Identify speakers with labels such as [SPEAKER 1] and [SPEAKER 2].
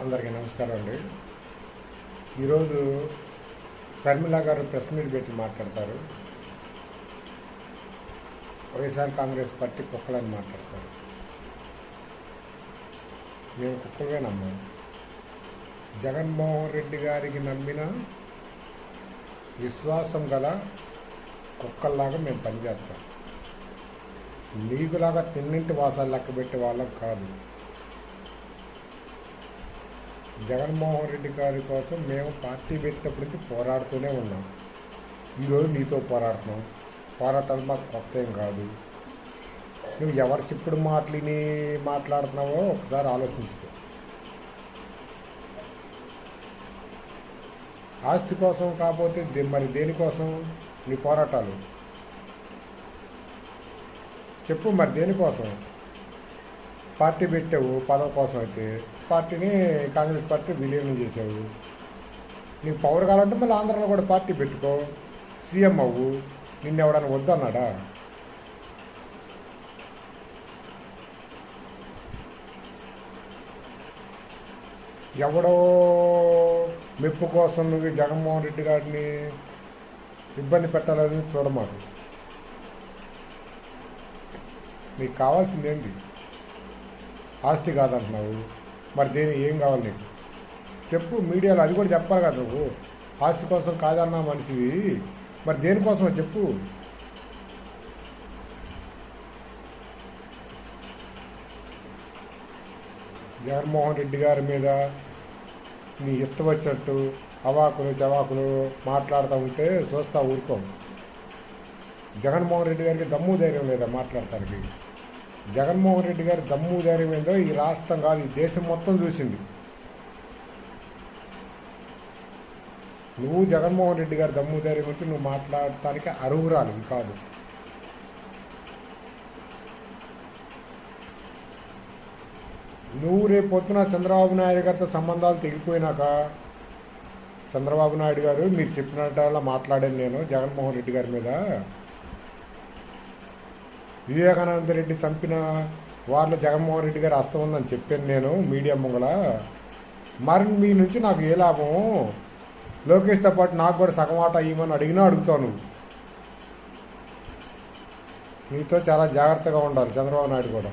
[SPEAKER 1] అందరికీ నమస్కారం అండి. ఈరోజు షర్మిల గారు ప్రెస్ మీట్ పెట్టి మాట్లాడతారు. వైఎస్ఆర్ కాంగ్రెస్ పార్టీ కుక్కలని మాట్లాడతారు. మేము కుక్కలే నమ్మాము. జగన్మోహన్ రెడ్డి గారికి నమ్మిన విశ్వాసం గల కుక్కల్లాగా మేము పనిచేస్తాం. నీకులాగా తిన్నింటి వాసాలు లెక్క పెట్టే వాళ్ళం కాదు. జగన్మోహన్ రెడ్డి గారి కోసం మేము పార్టీ పెట్టినప్పటికీ పోరాడుతూనే ఉన్నాం. ఈరోజు నీతో పోరాడుతున్నాం. పోరాటాలు మాకు కొత్త ఏం కాదు. నువ్వు ఎవరి చిప్పుడు మాటలిని మాట్లాడుతున్నావో ఒకసారి ఆలోచించుకో. ఆస్తి కోసం కాకపోతే మరి దేనికోసం నీ పోరాటాలు చెప్పు. మరి దేనికోసం పార్టీ పెట్టావు? పదవి కోసం అయితే పార్టీని కాంగ్రెస్ పార్టీ విలీనం చేసావు. నీకు పవర్ కావాలంటే మళ్ళీ ఆంధ్రాలో కూడా పార్టీ పెట్టుకో, సీఎం అవ్వు. నిన్ను ఎవడన్నా వద్దన్నాడా? ఎవడో మెప్పు కోసం నువ్వు జగన్మోహన్ రెడ్డి గారిని ఇబ్బంది పెట్టాలని చూడమాకు. నీకు కావాల్సింది ఏంటి? ఆస్తి కాదంటున్నావు. మరి ఏం కావాలి నీకు చెప్పు. మీడియాలో అది కూడా చెప్పాలి కదా. నువ్వు ఆస్తి కోసం కాదన్నా మనిషివి, మరి దేనికోసం చెప్పు. జగన్మోహన్ రెడ్డి గారి మీద నీ ఇష్టం వచ్చినట్టు అవాకులు చవాకులు మాట్లాడుతూ ఉంటే చూస్తా ఊరుకోం. జగన్మోహన్ రెడ్డి గారికి దమ్ము ధైర్యం లేదా మాట్లాడటానికి? జగన్మోహన్ రెడ్డి గారి దమ్ము ధైర్యం ఏందో ఈ రాష్ట్రం కాదు, ఈ దేశం మొత్తం చూసింది. నువ్వు జగన్మోహన్ రెడ్డి గారి దమ్ము ధైర్యం గురించి నువ్వు మాట్లాడటానికి అర్హురాలు కాదు. నువ్వు రేపు పొద్దున చంద్రబాబు నాయుడు గారితో సంబంధాలు తెగిపోయినాక, చంద్రబాబు నాయుడు గారు మీరు చెప్పినట్టు మాట్లాడాను నేను జగన్మోహన్ రెడ్డి గారి మీద, వివేకానంద రెడ్డి చంపిన వారిలో జగన్మోహన్ రెడ్డి గారి హస్తం ఉందని చెప్పాను నేను మీడియా ముంగల. మరి మీ నుంచి నాకు ఏ లాభం? లోకేష్తో పాటు నాకు కూడా సగం ఆట ఇవ్వమని అడుగుతావు. నీతో చాలా జాగ్రత్తగా ఉండాలి చంద్రబాబు నాయుడు కూడా.